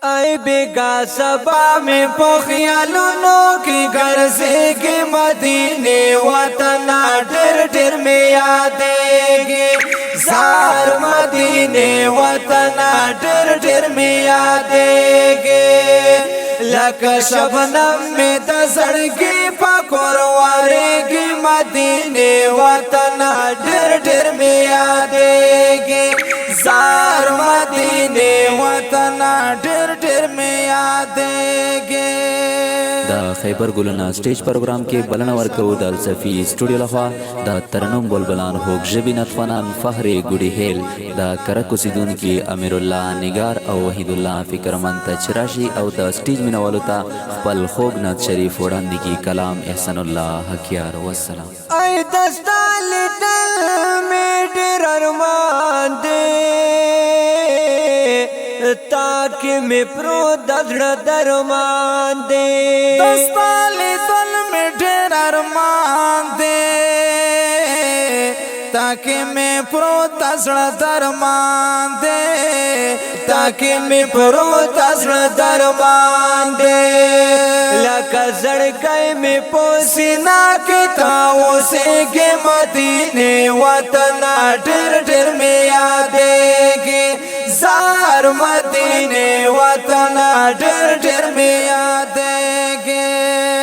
ऐ बेगा सबा में पोखियालुनो की घर से के मदीने वतना ढेर ढेर में यादेंगे जार मदीने वतना ढेर ढेर में यादेंगे लक शबनम में तसड़गी पकोरवारे की मदीने वतना ढेर ढेर में यादेंगे जार मदीने वतना ढेर ढेर में यादेंगे। द खैबर गुलना स्टेज प्रोग्राम के बलना वर्को द सफी स्टूडियो लखवा द तरनम बोलबलान होग जबी नतफानान फहरे गुडी हेल द करकुसिदून की अमीरुल्लाह निगार और वहीदुल्लाह फिक्रमंत चराशी और द स्टेज में नवालुता पल खोग नत शरीफ उड़ानी की कलाम एहसानुल्लाह हकियार वस्सलाम। ऐ दस्ताल दिल में ढेर अरमान दे ताकि मैं प्रो दर्द दरमान दे दस्ताल दिल में ढेर अरमान दे ताकि मैं प्रो दर्द दरमान दे ताकि मैं प्रो दर्द दरमान दे लका जड़कई में पोसीना के ताओ से के मदीने वतना ढेर ढेर में यादेंगे जार मदीने वतना ढेर ढेर में यादेंगे।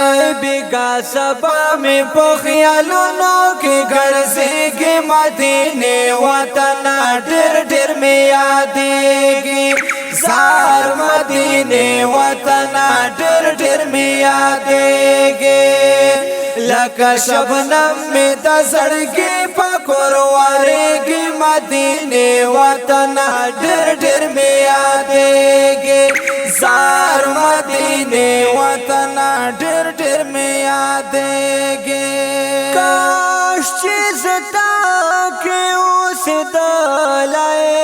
ऐ बिगा सबा में पोखियालुनो के घर से के मदीने वतना ढेर ढेर में यादेंगे जार मदीने वतना ढेर ढेर में यादेंगे लका शबनम में तसड़गी पकोरवारे की मदीने वतना ढेर ढेर में यादेंगे जार मदीने वतना ढेर ढेर में यादेंगे। काश चीज़ ताके उस दलाए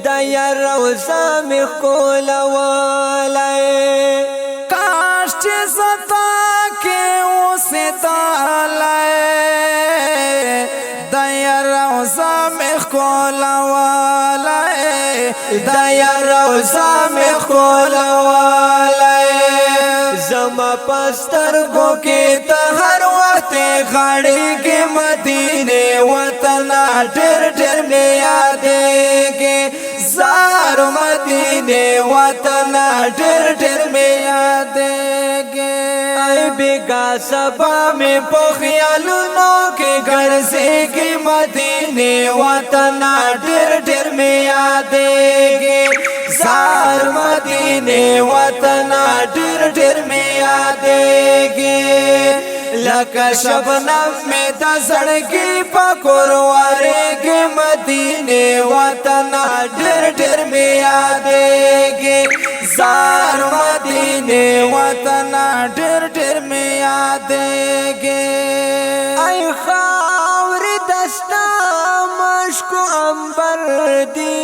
दया रोज़ा में खोला वालाए काश चीज़ ताके उस दलाए दया रोज़ा में खोला वालाए दया रोज़ा में खोला वालाए जमा पस्तर गो के हर वक्त खड़ी के मदीने वतना ढेर ढेर में यादेंगे जार मदीने वतना ढेर ढेर में यादेंगे। ऐ बिगा सबा में पोखियालुनो के घर से के मदीने वतना ढेर ढेर में यादेंगे जार मदीने वतना ढेर ढेर में यादेंगे लका शबनम में तसड़गी पकोरवारे के मदीने वतना ढेर ढेर में यादेंगे जार मदीने वतना ढेर ढेर में यादेंगे। ऐ खावर दस्ता मश्क अंबर दी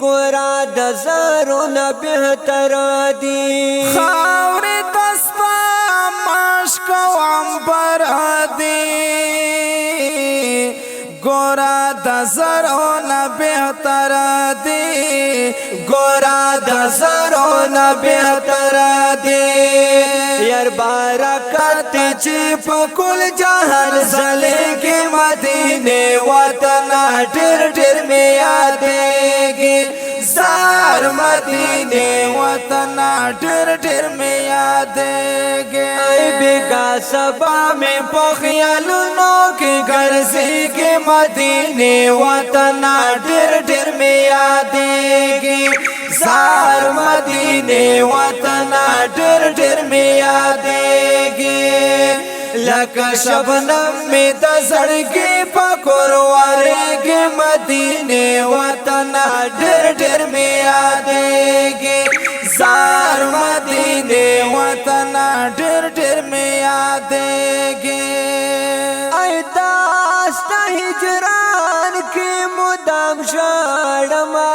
गोरा दज़ारो न बेहतर दी खावर दस्ता मश्क अंबर दी गोरा दज़ारो न बेहतर दी गोरा दज़ारो न बेहतर दी यार बारकत चिप कुल जहर जले के मदीने वतना ढेर ढेर में यादेंगे जार मदीने वतना ढेर ढेर में यादेंगे। ऐ बिगा सबा में पोखियालुनो के घर से के मदीने वतना ढेर ढेर में यादेंगे जार मदीने वतना ढेर ढेर में यादेंगे लका शबनम में तसड़गी पकोरवारे के मदीने वतना ढेर ढेर में यादेंगे जार मदीने वतना ढेर ढेर में यादेंगे। ऐ दास्ता हिजरान के मुदाम शाड़मा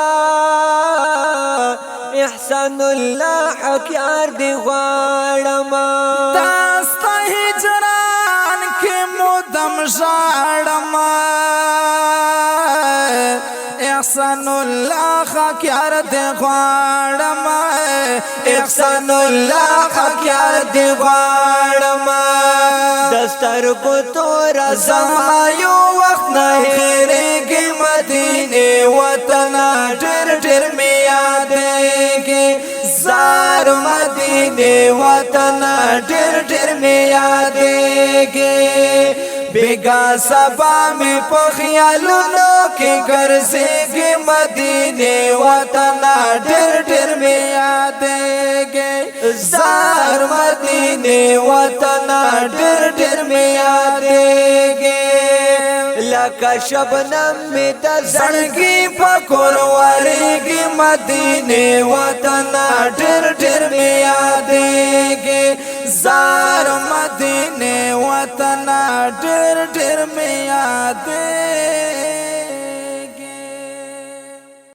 एहसानुल्लाह हकियार दिवाड़मा दास्ता हिजरान के मुदाम शाड़मा احسان الله خکیار دی غواړم احسان الله خکیار دی غواړم دستر کو تور زما یو وخت نه هېرېږي مدینه وطن ډېر ډېر مې یادېږي زار مدینه وطن ډېر ډېر مې یادېږي بیگا سبا میں په خیالونو کې ګرځېږي مدینه وطن ډېر ډېر مې یادېږي زار مدینه وطن ډېر ډېر مې یادېږي لکه شبنم مې د زړګي په کور ورېږي مدینه وطن ډېر ډېر مې یادېږي زار مدینه وطن ډېر ډېر مې یادېږي